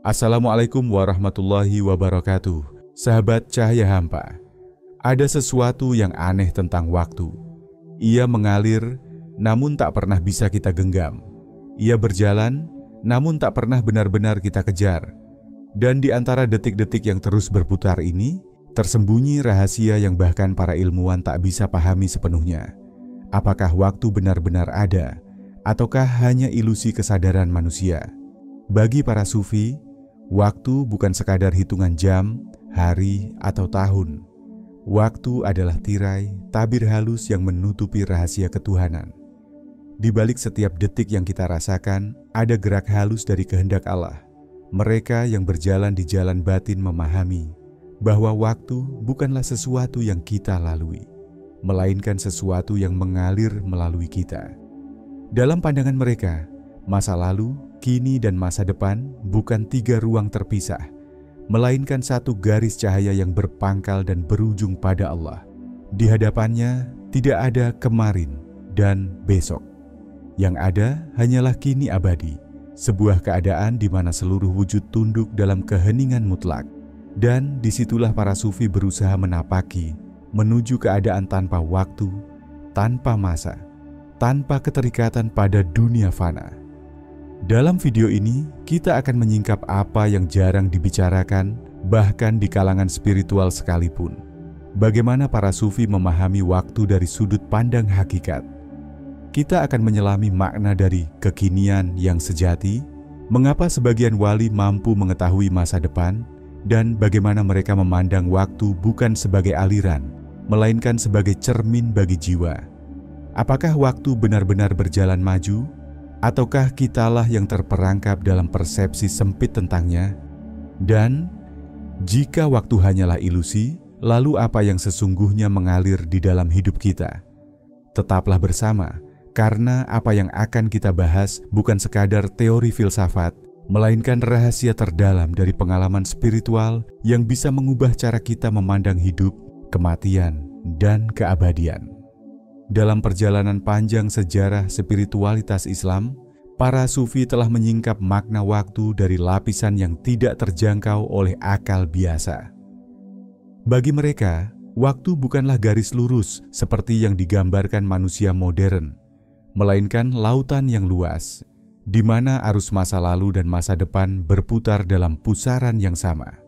Assalamualaikum warahmatullahi wabarakatuh. Sahabat Cahaya Hampa, ada sesuatu yang aneh tentang waktu. Ia mengalir, namun tak pernah bisa kita genggam. Ia berjalan, namun tak pernah benar-benar kita kejar. Dan di antara detik-detik yang terus berputar ini, tersembunyi rahasia yang bahkan para ilmuwan tak bisa pahami sepenuhnya. Apakah waktu benar-benar ada, ataukah hanya ilusi kesadaran manusia? Bagi para sufi, waktu bukan sekadar hitungan jam, hari, atau tahun. Waktu adalah tirai, tabir halus yang menutupi rahasia ketuhanan. Di balik setiap detik yang kita rasakan, ada gerak halus dari kehendak Allah. Mereka yang berjalan di jalan batin memahami bahwa waktu bukanlah sesuatu yang kita lalui, melainkan sesuatu yang mengalir melalui kita. Dalam pandangan mereka, masa lalu, kini, dan masa depan bukan tiga ruang terpisah, melainkan satu garis cahaya yang berpangkal dan berujung pada Allah. Di hadapannya tidak ada kemarin dan besok. Yang ada hanyalah kini abadi, sebuah keadaan di mana seluruh wujud tunduk dalam keheningan mutlak. Dan disitulah para sufi berusaha menapaki, menuju keadaan tanpa waktu, tanpa masa, tanpa keterikatan pada dunia fana. Dalam video ini, kita akan menyingkap apa yang jarang dibicarakan, bahkan di kalangan spiritual sekalipun. Bagaimana para sufi memahami waktu dari sudut pandang hakikat. Kita akan menyelami makna dari kekinian yang sejati, mengapa sebagian wali mampu mengetahui masa depan, dan bagaimana mereka memandang waktu bukan sebagai aliran, melainkan sebagai cermin bagi jiwa. Apakah waktu benar-benar berjalan maju? Ataukah kitalah yang terperangkap dalam persepsi sempit tentangnya? Dan jika waktu hanyalah ilusi, lalu apa yang sesungguhnya mengalir di dalam hidup kita? Tetaplah bersama, karena apa yang akan kita bahas bukan sekadar teori filsafat, melainkan rahasia terdalam dari pengalaman spiritual yang bisa mengubah cara kita memandang hidup, kematian, dan keabadian. Dalam perjalanan panjang sejarah spiritualitas Islam, para sufi telah menyingkap makna waktu dari lapisan yang tidak terjangkau oleh akal biasa. Bagi mereka, waktu bukanlah garis lurus seperti yang digambarkan manusia modern, melainkan lautan yang luas, di mana arus masa lalu dan masa depan berputar dalam pusaran yang sama.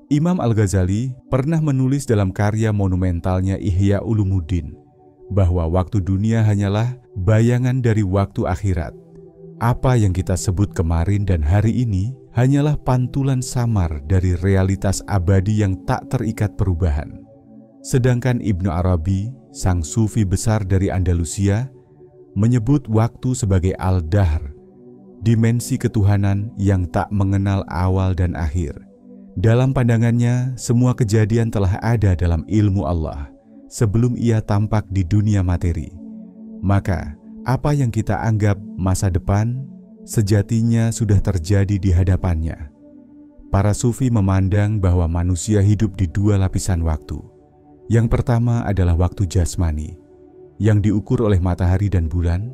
Imam Al-Ghazali pernah menulis dalam karya monumentalnya Ihya Ulumuddin, bahwa waktu dunia hanyalah bayangan dari waktu akhirat. Apa yang kita sebut kemarin dan hari ini hanyalah pantulan samar dari realitas abadi yang tak terikat perubahan. Sedangkan Ibnu Arabi, sang sufi besar dari Andalusia, menyebut waktu sebagai al-dahr, dimensi ketuhanan yang tak mengenal awal dan akhir. Dalam pandangannya, semua kejadian telah ada dalam ilmu Allah sebelum ia tampak di dunia materi. Maka, apa yang kita anggap masa depan, sejatinya sudah terjadi di hadapannya. Para sufi memandang bahwa manusia hidup di dua lapisan waktu. Yang pertama adalah waktu jasmani, yang diukur oleh matahari dan bulan,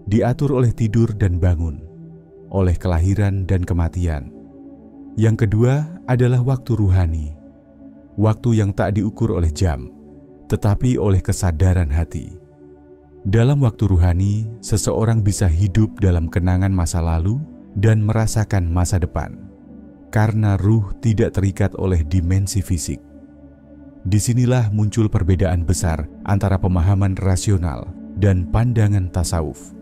diatur oleh tidur dan bangun, oleh kelahiran dan kematian. Yang kedua adalah waktu ruhani, waktu yang tak diukur oleh jam, tetapi oleh kesadaran hati. Dalam waktu ruhani, seseorang bisa hidup dalam kenangan masa lalu dan merasakan masa depan, karena ruh tidak terikat oleh dimensi fisik. Disinilah muncul perbedaan besar antara pemahaman rasional dan pandangan tasawuf.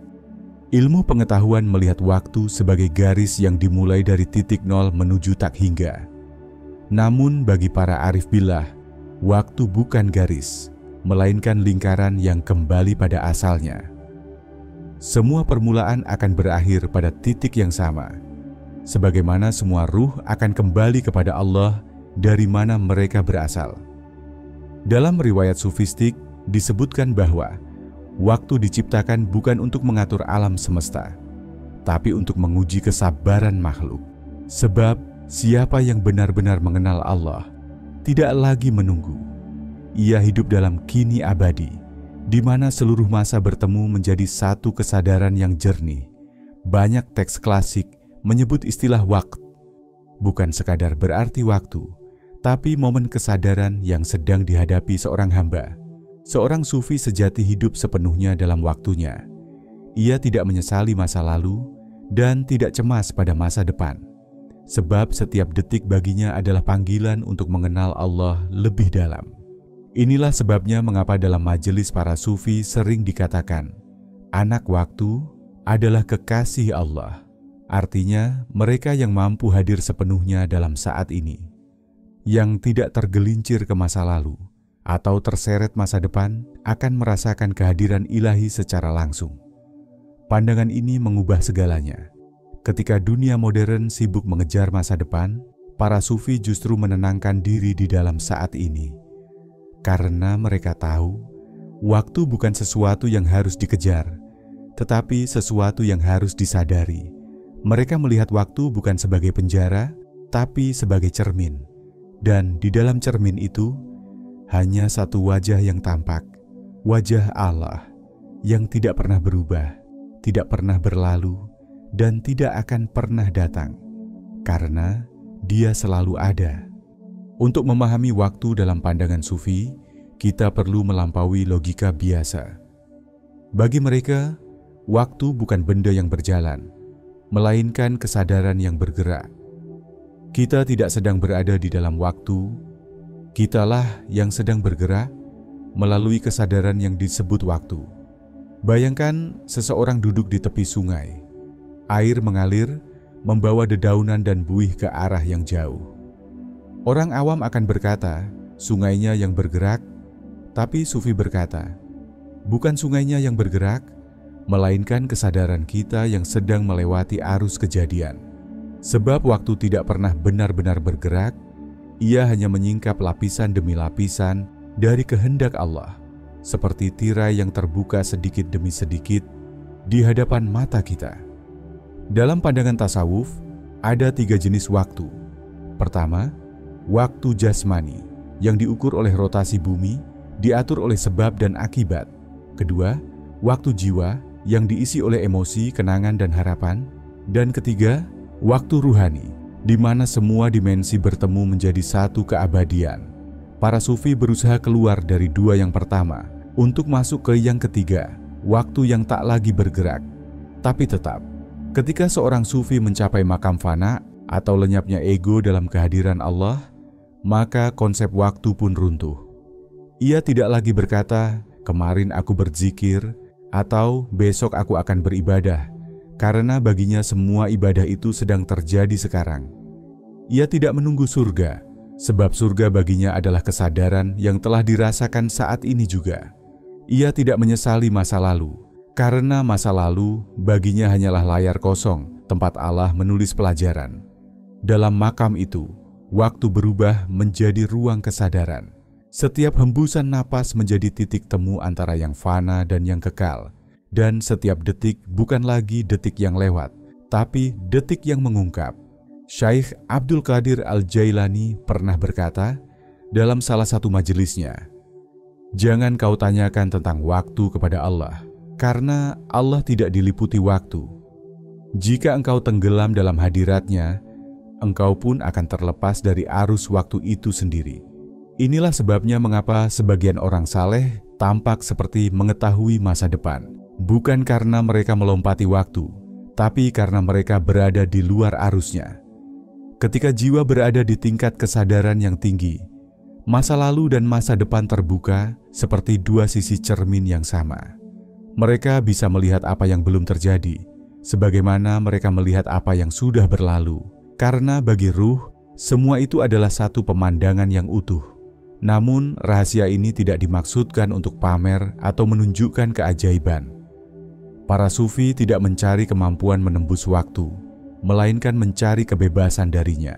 Ilmu pengetahuan melihat waktu sebagai garis yang dimulai dari titik nol menuju tak hingga. Namun bagi para arif billah, waktu bukan garis, melainkan lingkaran yang kembali pada asalnya. Semua permulaan akan berakhir pada titik yang sama, sebagaimana semua ruh akan kembali kepada Allah dari mana mereka berasal. Dalam riwayat sufistik disebutkan bahwa waktu diciptakan bukan untuk mengatur alam semesta, tapi untuk menguji kesabaran makhluk. Sebab siapa yang benar-benar mengenal Allah tidak lagi menunggu. Ia hidup dalam kini abadi, di mana seluruh masa bertemu menjadi satu kesadaran yang jernih. Banyak teks klasik menyebut istilah waqt, bukan sekadar berarti waktu, tapi momen kesadaran yang sedang dihadapi seorang hamba. Seorang sufi sejati hidup sepenuhnya dalam waktunya. Ia tidak menyesali masa lalu dan tidak cemas pada masa depan. Sebab setiap detik baginya adalah panggilan untuk mengenal Allah lebih dalam. Inilah sebabnya mengapa dalam majelis para sufi sering dikatakan, anak waktu adalah kekasih Allah. Artinya, mereka yang mampu hadir sepenuhnya dalam saat ini, yang tidak tergelincir ke masa lalu atau terseret masa depan, akan merasakan kehadiran ilahi secara langsung. Pandangan ini mengubah segalanya. Ketika dunia modern sibuk mengejar masa depan, para sufi justru menenangkan diri di dalam saat ini. Karena mereka tahu, waktu bukan sesuatu yang harus dikejar, tetapi sesuatu yang harus disadari. Mereka melihat waktu bukan sebagai penjara, tapi sebagai cermin. Dan di dalam cermin itu, hanya satu wajah yang tampak, wajah Allah, yang tidak pernah berubah, tidak pernah berlalu, dan tidak akan pernah datang, karena Dia selalu ada. Untuk memahami waktu dalam pandangan sufi, kita perlu melampaui logika biasa. Bagi mereka, waktu bukan benda yang berjalan, melainkan kesadaran yang bergerak. Kita tidak sedang berada di dalam waktu, kitalah yang sedang bergerak melalui kesadaran yang disebut waktu. Bayangkan seseorang duduk di tepi sungai. Air mengalir, membawa dedaunan dan buih ke arah yang jauh. Orang awam akan berkata, sungainya yang bergerak, tapi sufi berkata, bukan sungainya yang bergerak, melainkan kesadaran kita yang sedang melewati arus kejadian. Sebab waktu tidak pernah benar-benar bergerak, ia hanya menyingkap lapisan demi lapisan dari kehendak Allah, seperti tirai yang terbuka sedikit demi sedikit di hadapan mata kita. Dalam pandangan tasawuf, ada 3 jenis waktu. Pertama, waktu jasmani, yang diukur oleh rotasi bumi, diatur oleh sebab dan akibat. Kedua, waktu jiwa, yang diisi oleh emosi, kenangan, dan harapan. Dan ketiga, waktu ruhani, di mana semua dimensi bertemu menjadi satu keabadian. Para sufi berusaha keluar dari 2 yang pertama, untuk masuk ke yang ketiga, waktu yang tak lagi bergerak. Tapi tetap, ketika seorang sufi mencapai makam fana atau lenyapnya ego dalam kehadiran Allah, maka konsep waktu pun runtuh. Ia tidak lagi berkata, kemarin aku berzikir, atau besok aku akan beribadah, karena baginya semua ibadah itu sedang terjadi sekarang. Ia tidak menunggu surga, sebab surga baginya adalah kesadaran yang telah dirasakan saat ini juga. Ia tidak menyesali masa lalu, karena masa lalu baginya hanyalah layar kosong, tempat Allah menulis pelajaran. Dalam makam itu, waktu berubah menjadi ruang kesadaran. Setiap hembusan napas menjadi titik temu antara yang fana dan yang kekal. Dan setiap detik bukan lagi detik yang lewat, tapi detik yang mengungkap. Syekh Abdul Qadir Al-Jailani pernah berkata dalam salah satu majelisnya, jangan kau tanyakan tentang waktu kepada Allah, karena Allah tidak diliputi waktu. Jika engkau tenggelam dalam hadiratnya, engkau pun akan terlepas dari arus waktu itu sendiri. Inilah sebabnya mengapa sebagian orang saleh tampak seperti mengetahui masa depan, bukan karena mereka melompati waktu, tapi karena mereka berada di luar arusnya. Ketika jiwa berada di tingkat kesadaran yang tinggi, masa lalu dan masa depan terbuka seperti 2 sisi cermin yang sama. Mereka bisa melihat apa yang belum terjadi, sebagaimana mereka melihat apa yang sudah berlalu. Karena bagi ruh, semua itu adalah satu pemandangan yang utuh. Namun, rahasia ini tidak dimaksudkan untuk pamer atau menunjukkan keajaiban. Para sufi tidak mencari kemampuan menembus waktu, melainkan mencari kebebasan darinya.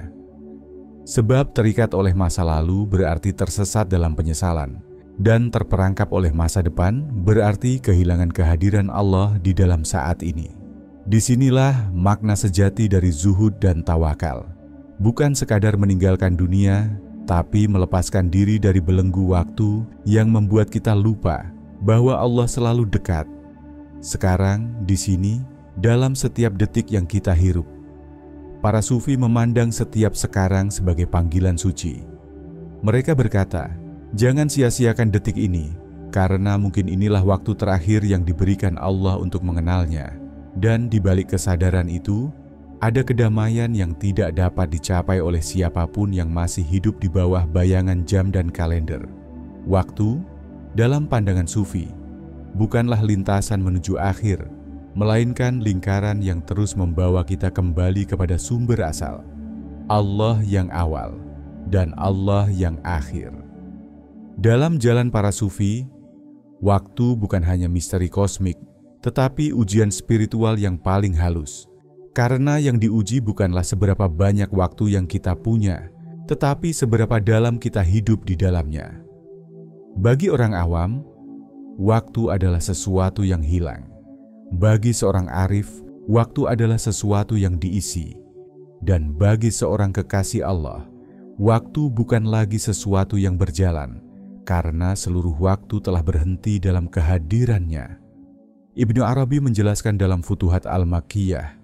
Sebab terikat oleh masa lalu berarti tersesat dalam penyesalan, dan terperangkap oleh masa depan berarti kehilangan kehadiran Allah di dalam saat ini. Disinilah makna sejati dari zuhud dan tawakal. Bukan sekadar meninggalkan dunia, tapi melepaskan diri dari belenggu waktu yang membuat kita lupa bahwa Allah selalu dekat. Sekarang, di sini, dalam setiap detik yang kita hirup. para sufi memandang setiap sekarang sebagai panggilan suci. Mereka berkata, jangan sia-siakan detik ini, karena mungkin inilah waktu terakhir yang diberikan Allah untuk mengenalnya. Dan di balik kesadaran itu, ada kedamaian yang tidak dapat dicapai oleh siapapun yang masih hidup di bawah bayangan jam dan kalender. Waktu, dalam pandangan sufi, bukanlah lintasan menuju akhir, melainkan lingkaran yang terus membawa kita kembali kepada sumber asal, Allah yang awal dan Allah yang akhir. Dalam jalan para sufi, waktu bukan hanya misteri kosmik, tetapi ujian spiritual yang paling halus. Karena yang diuji bukanlah seberapa banyak waktu yang kita punya, tetapi seberapa dalam kita hidup di dalamnya. Bagi orang awam, waktu adalah sesuatu yang hilang. Bagi seorang arif, waktu adalah sesuatu yang diisi. Dan bagi seorang kekasih Allah, waktu bukan lagi sesuatu yang berjalan, karena seluruh waktu telah berhenti dalam kehadirannya. Ibnu Arabi menjelaskan dalam Futuhat Al-Makkiyah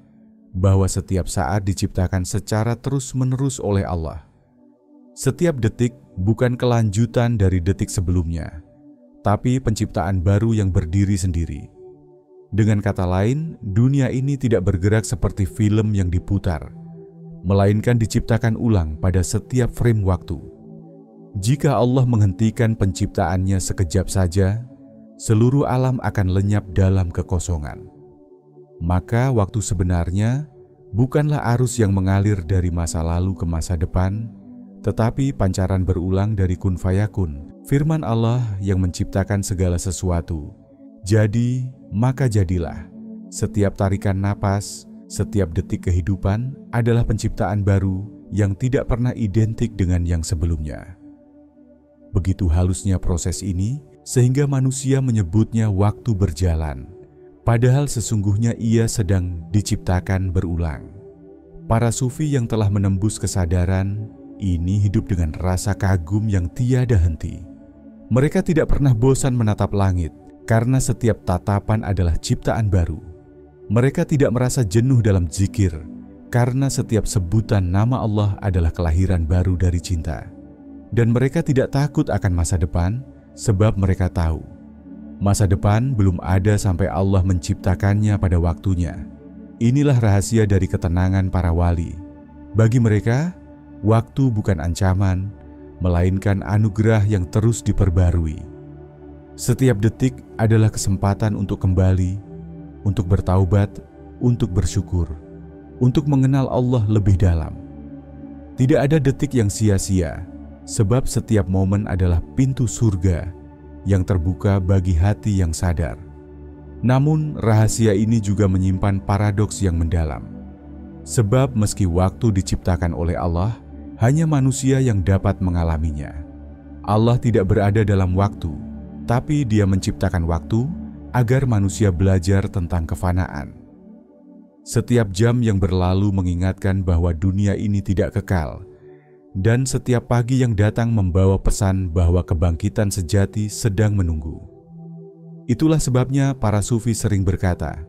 bahwa setiap saat diciptakan secara terus-menerus oleh Allah. Setiap detik bukan kelanjutan dari detik sebelumnya, tapi penciptaan baru yang berdiri sendiri. Dengan kata lain, dunia ini tidak bergerak seperti film yang diputar, melainkan diciptakan ulang pada setiap frame waktu. Jika Allah menghentikan penciptaannya sekejap saja, seluruh alam akan lenyap dalam kekosongan. Maka waktu sebenarnya bukanlah arus yang mengalir dari masa lalu ke masa depan, tetapi pancaran berulang dari kun fayakun, firman Allah yang menciptakan segala sesuatu. Jadi, maka jadilah. Setiap tarikan napas, setiap detik kehidupan adalah penciptaan baru yang tidak pernah identik dengan yang sebelumnya. Begitu halusnya proses ini, sehingga manusia menyebutnya waktu berjalan. Padahal sesungguhnya ia sedang diciptakan berulang. Para sufi yang telah menembus kesadaran ini hidup dengan rasa kagum yang tiada henti. Mereka tidak pernah bosan menatap langit, karena setiap tatapan adalah ciptaan baru. Mereka tidak merasa jenuh dalam zikir, karena setiap sebutan nama Allah adalah kelahiran baru dari cinta. Dan mereka tidak takut akan masa depan, sebab mereka tahu masa depan belum ada sampai Allah menciptakannya pada waktunya. Inilah rahasia dari ketenangan para wali. Bagi mereka, waktu bukan ancaman, melainkan anugerah yang terus diperbarui. Setiap detik adalah kesempatan untuk kembali, untuk bertaubat, untuk bersyukur, untuk mengenal Allah lebih dalam. Tidak ada detik yang sia-sia, sebab setiap momen adalah pintu surga yang terbuka bagi hati yang sadar. Namun, rahasia ini juga menyimpan paradoks yang mendalam. Sebab meski waktu diciptakan oleh Allah, hanya manusia yang dapat mengalaminya. Allah tidak berada dalam waktu, tapi Dia menciptakan waktu agar manusia belajar tentang kefanaan. Setiap jam yang berlalu mengingatkan bahwa dunia ini tidak kekal, dan setiap pagi yang datang membawa pesan bahwa kebangkitan sejati sedang menunggu. Itulah sebabnya para sufi sering berkata,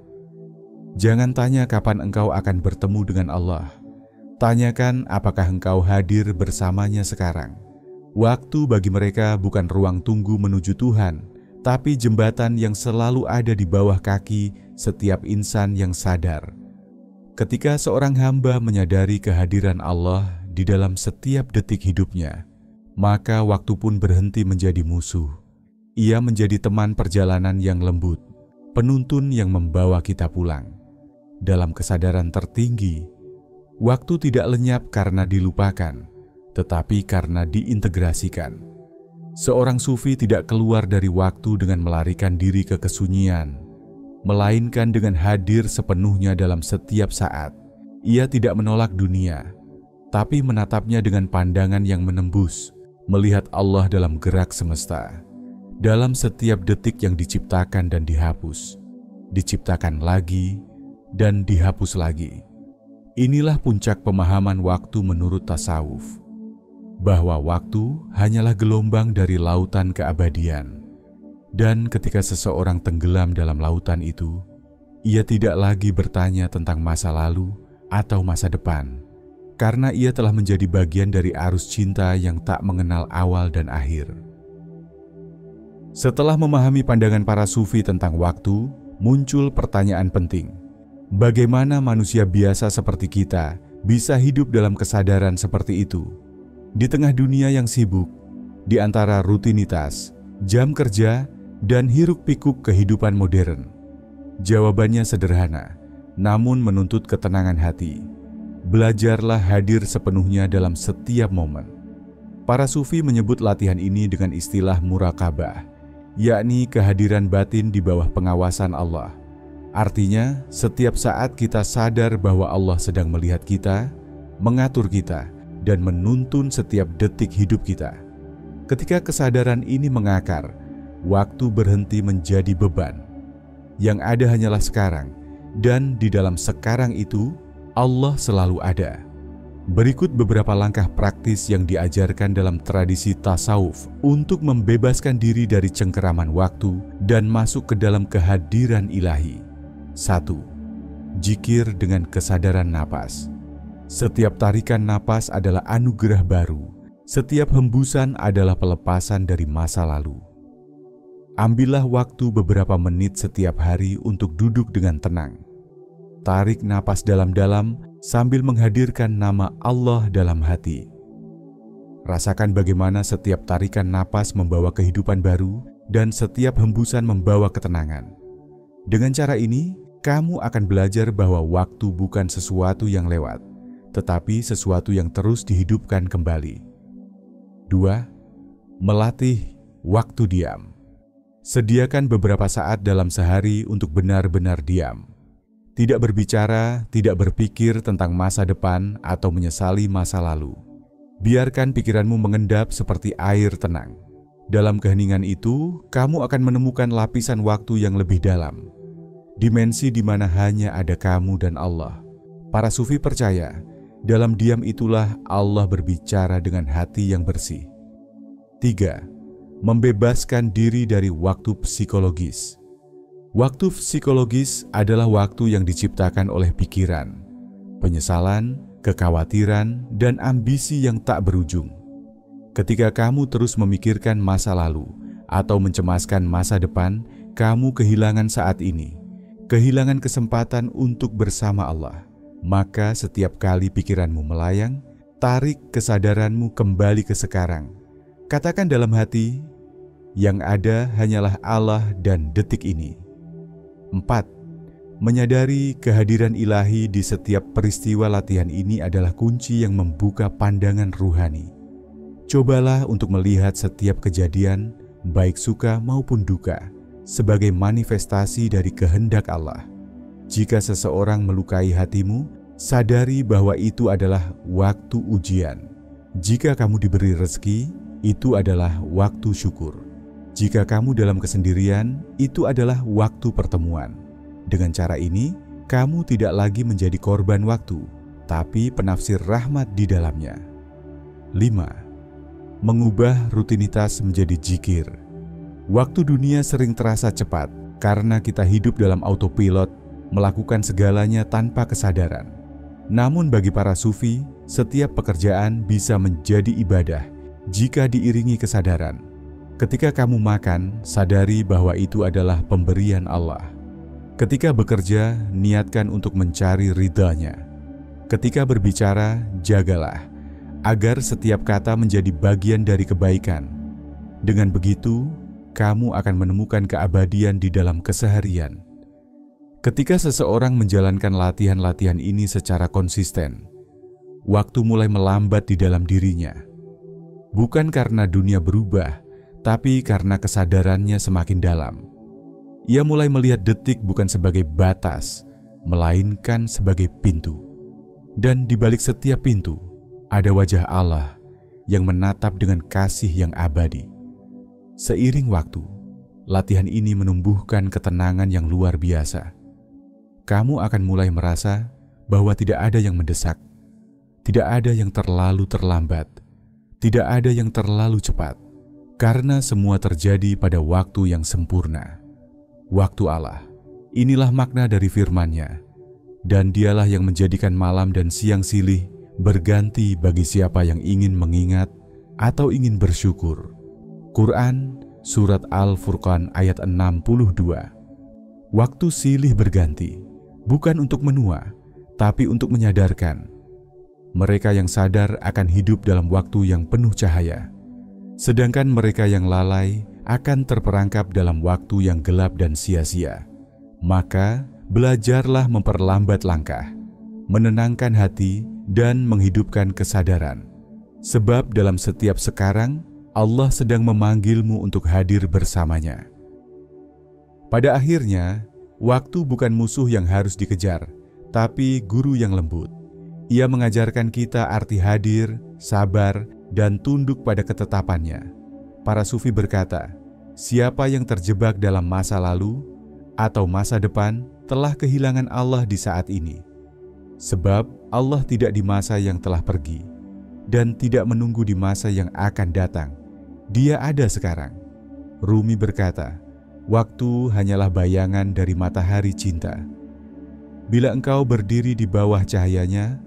"Jangan tanya kapan engkau akan bertemu dengan Allah. Tanyakan apakah engkau hadir bersamanya sekarang." Waktu bagi mereka bukan ruang tunggu menuju Tuhan, tapi jembatan yang selalu ada di bawah kaki setiap insan yang sadar. Ketika seorang hamba menyadari kehadiran Allah di dalam setiap detik hidupnya, maka waktu pun berhenti menjadi musuh. Ia menjadi teman perjalanan yang lembut, penuntun yang membawa kita pulang. Dalam kesadaran tertinggi, waktu tidak lenyap karena dilupakan, tetapi karena diintegrasikan. Seorang sufi tidak keluar dari waktu dengan melarikan diri ke kesunyian, melainkan dengan hadir sepenuhnya dalam setiap saat. Ia tidak menolak dunia, tapi menatapnya dengan pandangan yang menembus, melihat Allah dalam gerak semesta, dalam setiap detik yang diciptakan dan dihapus, diciptakan lagi, dan dihapus lagi. Inilah puncak pemahaman waktu menurut tasawuf, bahwa waktu hanyalah gelombang dari lautan keabadian. Dan ketika seseorang tenggelam dalam lautan itu, ia tidak lagi bertanya tentang masa lalu, atau masa depan, karena ia telah menjadi bagian dari arus cinta yang tak mengenal awal dan akhir. Setelah memahami pandangan para sufi tentang waktu, muncul pertanyaan penting. Bagaimana manusia biasa seperti kita bisa hidup dalam kesadaran seperti itu? Di tengah dunia yang sibuk, di antara rutinitas, jam kerja, dan hiruk-pikuk kehidupan modern. Jawabannya sederhana, namun menuntut ketenangan hati. Belajarlah hadir sepenuhnya dalam setiap momen. Para sufi menyebut latihan ini dengan istilah muraqabah, yakni kehadiran batin di bawah pengawasan Allah. Artinya, setiap saat kita sadar bahwa Allah sedang melihat kita, mengatur kita, dan menuntun setiap detik hidup kita. Ketika kesadaran ini mengakar, waktu berhenti menjadi beban. Yang ada hanyalah sekarang, dan di dalam sekarang itu, Allah selalu ada. Berikut beberapa langkah praktis yang diajarkan dalam tradisi tasawuf untuk membebaskan diri dari cengkeraman waktu dan masuk ke dalam kehadiran ilahi. 1. Zikir dengan kesadaran napas. Setiap tarikan napas adalah anugerah baru. Setiap hembusan adalah pelepasan dari masa lalu. Ambillah waktu beberapa menit setiap hari untuk duduk dengan tenang. Tarik napas dalam-dalam sambil menghadirkan nama Allah dalam hati. Rasakan bagaimana setiap tarikan napas membawa kehidupan baru dan setiap hembusan membawa ketenangan. Dengan cara ini, kamu akan belajar bahwa waktu bukan sesuatu yang lewat, tetapi sesuatu yang terus dihidupkan kembali. 2. Melatih waktu diam. Sediakan beberapa saat dalam sehari untuk benar-benar diam. Tidak berbicara, tidak berpikir tentang masa depan atau menyesali masa lalu. Biarkan pikiranmu mengendap seperti air tenang. Dalam keheningan itu, kamu akan menemukan lapisan waktu yang lebih dalam. Dimensi di mana hanya ada kamu dan Allah. Para sufi percaya, dalam diam itulah Allah berbicara dengan hati yang bersih. 3. Membebaskan diri dari waktu psikologis. Waktu psikologis adalah waktu yang diciptakan oleh pikiran, penyesalan, kekhawatiran, dan ambisi yang tak berujung. Ketika kamu terus memikirkan masa lalu atau mencemaskan masa depan, kamu kehilangan saat ini, kehilangan kesempatan untuk bersama Allah. Maka setiap kali pikiranmu melayang, tarik kesadaranmu kembali ke sekarang. Katakan dalam hati, yang ada hanyalah Allah dan detik ini. 4. Menyadari kehadiran ilahi di setiap peristiwa latihan ini adalah kunci yang membuka pandangan ruhani. Cobalah untuk melihat setiap kejadian, baik suka maupun duka, sebagai manifestasi dari kehendak Allah. Jika seseorang melukai hatimu, sadari bahwa itu adalah waktu ujian. Jika kamu diberi rezeki, itu adalah waktu syukur. Jika kamu dalam kesendirian, itu adalah waktu pertemuan. Dengan cara ini, kamu tidak lagi menjadi korban waktu, tapi penafsir rahmat di dalamnya. 5. Mengubah rutinitas menjadi zikir. Waktu dunia sering terasa cepat karena kita hidup dalam autopilot, melakukan segalanya tanpa kesadaran. Namun bagi para sufi, setiap pekerjaan bisa menjadi ibadah jika diiringi kesadaran. Ketika kamu makan, sadari bahwa itu adalah pemberian Allah. Ketika bekerja, niatkan untuk mencari ridha-Nya. Ketika berbicara, jagalah agar setiap kata menjadi bagian dari kebaikan. Dengan begitu, kamu akan menemukan keabadian di dalam keseharian. Ketika seseorang menjalankan latihan-latihan ini secara konsisten, waktu mulai melambat di dalam dirinya. Bukan karena dunia berubah, tapi karena kesadarannya semakin dalam. Ia mulai melihat detik bukan sebagai batas, melainkan sebagai pintu. Dan di balik setiap pintu, ada wajah Allah yang menatap dengan kasih yang abadi. Seiring waktu, latihan ini menumbuhkan ketenangan yang luar biasa. Kamu akan mulai merasa bahwa tidak ada yang mendesak, tidak ada yang terlalu terlambat, tidak ada yang terlalu cepat, karena semua terjadi pada waktu yang sempurna. Waktu Allah, inilah makna dari firman-Nya. Dan dialah yang menjadikan malam dan siang silih berganti bagi siapa yang ingin mengingat atau ingin bersyukur. Quran Surat Al-Furqan ayat 62. Waktu silih berganti, bukan untuk menua, tapi untuk menyadarkan. Mereka yang sadar akan hidup dalam waktu yang penuh cahaya, sedangkan mereka yang lalai akan terperangkap dalam waktu yang gelap dan sia-sia. Maka, belajarlah memperlambat langkah, menenangkan hati, dan menghidupkan kesadaran. Sebab dalam setiap sekarang, Allah sedang memanggilmu untuk hadir bersamanya. Pada akhirnya, waktu bukan musuh yang harus dikejar, tapi guru yang lembut. Ia mengajarkan kita arti hadir, sabar, dan tunduk pada ketetapannya. Para sufi berkata, siapa yang terjebak dalam masa lalu atau masa depan telah kehilangan Allah di saat ini. Sebab Allah tidak di masa yang telah pergi dan tidak menunggu di masa yang akan datang. Dia ada sekarang. Rumi berkata, waktu hanyalah bayangan dari matahari cinta. Bila engkau berdiri di bawah cahayanya,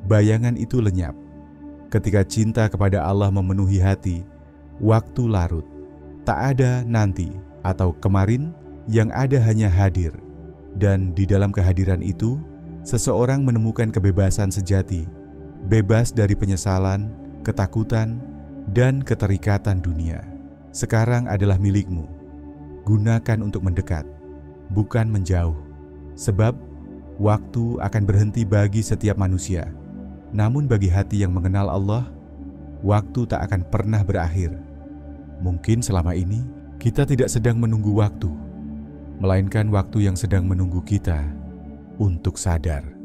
bayangan itu lenyap. Ketika cinta kepada Allah memenuhi hati, waktu larut. Tak ada nanti atau kemarin, yang ada hanya hadir. Dan di dalam kehadiran itu, seseorang menemukan kebebasan sejati, bebas dari penyesalan, ketakutan, dan keterikatan dunia. Sekarang adalah milikmu. Gunakan untuk mendekat, bukan menjauh. Sebab waktu akan berhenti bagi setiap manusia. Namun bagi hati yang mengenal Allah, waktu tak akan pernah berakhir. Mungkin selama ini kita tidak sedang menunggu waktu, melainkan waktu yang sedang menunggu kita untuk sadar.